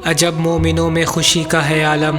عجب مومنوں میں خوشی کا ہے عالم،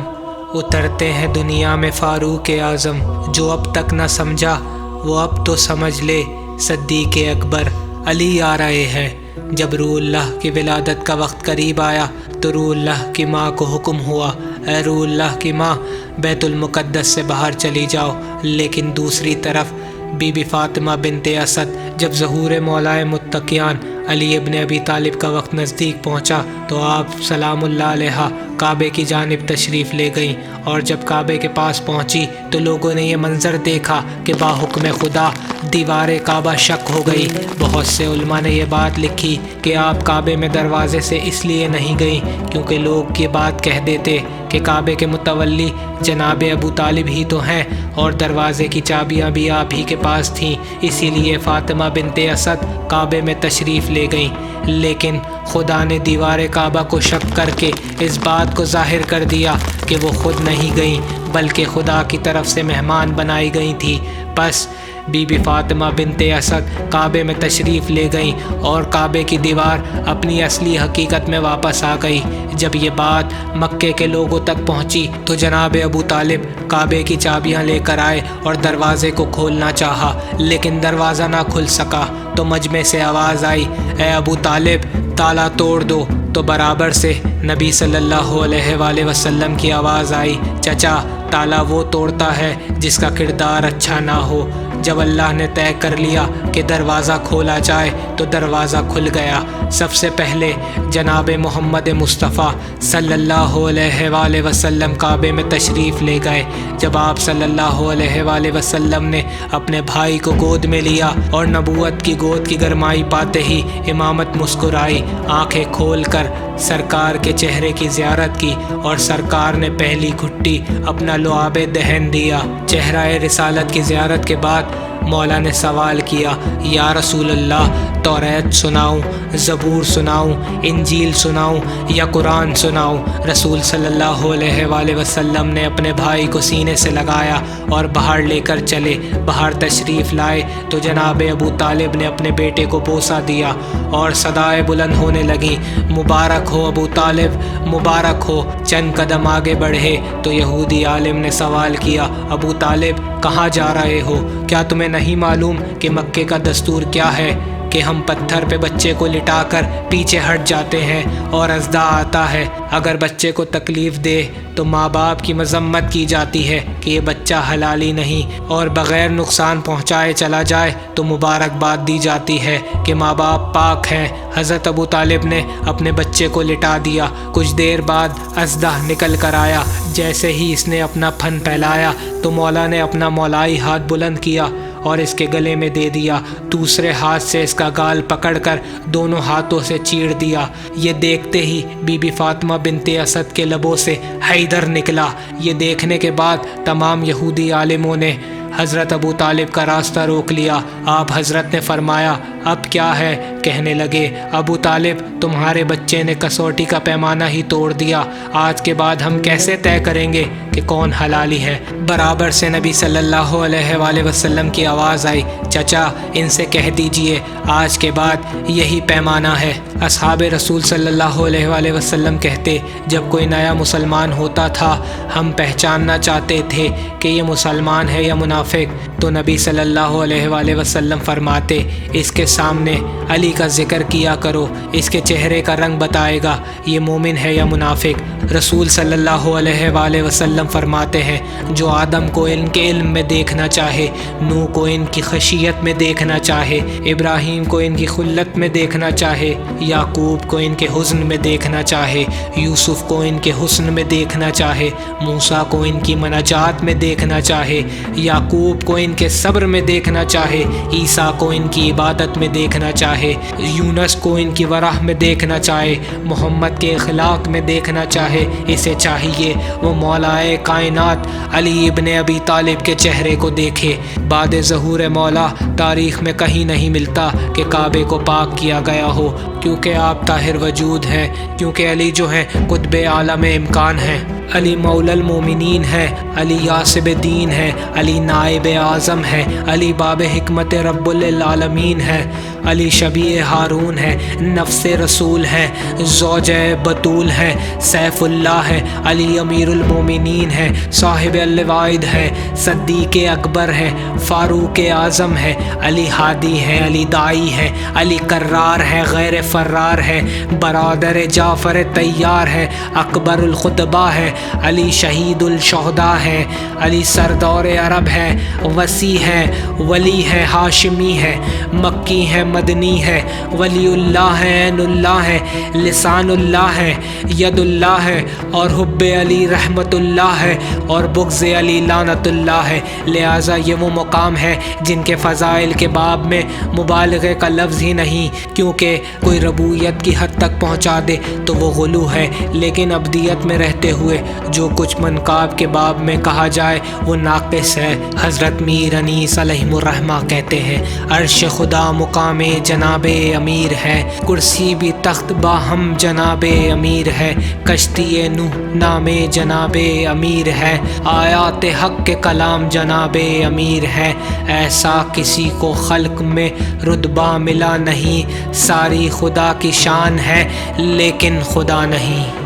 اترتے ہیں دنیا میں فاروق اعظم۔ جو اب تک نہ سمجھا وہ اب تو سمجھ لے، صدیق اکبر علی آ رہے ہیں۔ جب روح اللہ کی ولادت کا وقت قریب آیا تو روح اللہ کی ماں کو حکم ہوا، اے روح اللہ کی ماں، بیت المقدس سے باہر چلی جاؤ۔ لیکن دوسری طرف بی بی فاطمہ بنت اسد جب ظہور مولائے متقیان علی ابن ابی طالب کا وقت نزدیک پہنچا تو آپ سلام اللہ علیہ کعبے کی جانب تشریف لے گئیں، اور جب کعبے کے پاس پہنچی تو لوگوں نے یہ منظر دیکھا کہ باحکم خدا دیوار کعبہ شق ہو گئی۔ بہت سے علماء نے یہ بات لکھی کہ آپ کعبے میں دروازے سے اس لیے نہیں گئیں کیونکہ لوگ یہ بات کہہ دیتے کہ کعبے کے متولی جناب ابو طالب ہی تو ہیں اور دروازے کی چابیاں بھی آپ ہی کے پاس تھیں، اسی لیے فاطمہ بنت اسد کعبے میں تشریف لے گئیں۔ لیکن خدا نے دیوار کعبہ کو شق کر کے اس بات کو ظاہر کر دیا کہ وہ خود نہیں گئیں بلکہ خدا کی طرف سے مہمان بنائی گئی تھی۔ پس بی بی فاطمہ بنت اسد کعبے میں تشریف لے گئیں اور کعبے کی دیوار اپنی اصلی حقیقت میں واپس آ گئی۔ جب یہ بات مکے کے لوگوں تک پہنچی تو جناب ابو طالب کعبے کی چابیاں لے کر آئے اور دروازے کو کھولنا چاہا، لیکن دروازہ نہ کھل سکا تو مجمع سے آواز آئی، اے ابو طالب تالا توڑ دو۔ تو برابر سے نبی صلی اللہ علیہ وآلہ وسلم کی آواز آئی، چچا تالا وہ توڑتا ہے جس کا کردار اچھا نہ ہو۔ جب اللہ نے طے کر لیا کہ دروازہ کھولا جائے تو دروازہ کھل گیا۔ سب سے پہلے جناب محمد مصطفیٰ صلی اللہ علیہ وآلہ وسلم کعبے میں تشریف لے گئے۔ جب آپ صلی اللہ علیہ وآلہ وسلم نے اپنے بھائی کو گود میں لیا اور نبوت کی گود کی گرمائی پاتے ہی امامت مسکرائی، آنکھیں کھول کر سرکار کے چہرے کی زیارت کی اور سرکار نے پہلی گھٹی اپنا لعاب دہن دیا۔ چہرہ رسالت کی زیارت کے بعد مولا نے سوال کیا، یا رسول اللہ توریت سناؤں، زبور سناؤں، انجیل سناؤں یا قرآن سناؤں؟ رسول صلی اللہ علیہ وآلہ وسلم نے اپنے بھائی کو سینے سے لگایا اور باہر لے کر چلے۔ باہر تشریف لائے تو جناب ابو طالب نے اپنے بیٹے کو بوسہ دیا اور صدائیں بلند ہونے لگیں، مبارک ہو ابو طالب، مبارک ہو۔ چند قدم آگے بڑھے تو یہودی عالم نے سوال کیا، ابو طالب کہاں جا رہے ہو؟ کیا تمہیں نہیں معلوم کہ مکے کا دستور کیا ہے کہ ہم پتھر پہ بچے کو لٹا کر پیچھے ہٹ جاتے ہیں اور اژدھا آتا ہے، اگر بچے کو تکلیف دے تو ماں باپ کی مذمت کی جاتی ہے کہ یہ بچہ حلالی نہیں، اور بغیر نقصان پہنچائے چلا جائے تو مبارکباد دی جاتی ہے کہ ماں باپ پاک ہیں۔ حضرت ابو طالب نے اپنے بچے کو لٹا دیا۔ کچھ دیر بعد اژدھا نکل کر آیا۔ جیسے ہی اس نے اپنا پھن پھیلایا تو مولا نے اپنا مولائی ہاتھ بلند کیا اور اس کے گلے میں دے دیا، دوسرے ہاتھ سے اس کا گال پکڑ کر دونوں ہاتھوں سے چیر دیا۔ یہ دیکھتے ہی بی بی فاطمہ بنت اسد کے لبوں سے حیدر نکلا۔ یہ دیکھنے کے بعد تمام یہودی عالموں نے حضرت ابو طالب کا راستہ روک لیا۔ آپ حضرت نے فرمایا، اب کیا ہے؟ کہنے لگے، ابو طالب تمہارے بچے نے کسوٹی کا پیمانہ ہی توڑ دیا، آج کے بعد ہم کیسے طے کریں گے کہ کون حلالی ہے؟ برابر سے نبی صلی اللہ علیہ وآلہ وسلم کی آواز آئی، چچا ان سے کہہ دیجئے آج کے بعد یہی پیمانہ ہے۔ اصحاب رسول صلی اللہ علیہ وآلہ وسلم کہتے، جب کوئی نیا مسلمان ہوتا تھا ہم پہچاننا چاہتے تھے کہ یہ مسلمان ہے یا منافق، تو نبی صلی اللہ علیہ وآلہ وسلم فرماتے، اس کے سامنے علی کا ذکر کیا کرو، اس کے چہرے کا رنگ بتائے گا یہ مومن ہے یا منافق۔ رسول صلی اللہ علیہ وآلہ وسلم فرماتے ہیں، جو آدم کو ان کے علم میں دیکھنا چاہے، نوح کو ان کی خشیت میں دیکھنا چاہے، ابراہیم کو ان کی خلت میں دیکھنا چاہے، یعقوب کو ان کے حزن میں دیکھنا چاہے، یوسف کو ان کے حسن میں دیکھنا چاہے، موسیٰ کو ان کی مناجات میں دیکھنا چاہے، یعقوب کو ان کے صبر میں دیکھنا چاہے، عیسیٰ کو ان کی عبادت میں دیکھنا چاہے، یونس کو ان کی ورع میں دیکھنا چاہے، محمد کے اخلاق میں دیکھنا چاہے، اسے چاہیے وہ مولائے کائنات علی ابن ابی طالب کے چہرے کو دیکھے۔ بعد ظہور مولا تاریخ میں کہیں نہیں ملتا کہ کعبے کو پاک کیا گیا ہو۔ کیونکہ آپ طاہر وجود ہیں، کیونکہ علی جو ہیں قطب عالم امکان ہیں، علی مولا المومنین ہے، علی یاسب دین ہے، علی نائب اعظم ہے، علی باب حکمت رب العالمین ہے، علی شبیہ ہارون ہے، نفس رسول ہے، زوجہ بطول ہے، سیف اللہ ہے، علی امیر المومنین ہے، صاحب الواحد ہے، صدیق اکبر ہے، فاروق اعظم ہے، علی ہادی ہے، علی دائی ہے، علی کرار ہے، غیر فرار ہے، برادر جعفر طیار ہے، اکبر الخطبہ ہے، علی شہید الشہداء ہے، علی سردور عرب ہے، وسیع ہے، ولی ہے، ہاشمی ہے، مکی ہے، مدنی ہے، ولی اللہ ہے، عین اللہ ہے، لسان اللہ ہے، ید اللہ ہے، اور حب علی رحمت اللہ ہے، اور بغض علی لعنت اللہ ہے۔ لہٰذا یہ وہ مقام ہے جن کے فضائل کے باب میں مبالغے کا لفظ ہی نہیں، کیونکہ کوئی ربوبیت کی حد تک پہنچا دے تو وہ غلو ہے، لیکن ابدیت میں رہتے ہوئے جو کچھ منقاب کے باب میں کہا جائے وہ ناقص ہے۔ حضرت میر انیس علیہ الرحمہ کہتے ہیں عرش خدا مقام جناب امیر ہے، کرسی بھی تخت باہم جناب امیر ہے، کشتی نوح نام جناب امیر ہے، آیات حق کے کلام جناب امیر ہے، ایسا کسی کو خلق میں رتبہ ملا نہیں، ساری خدا کی شان ہے لیکن خدا نہیں۔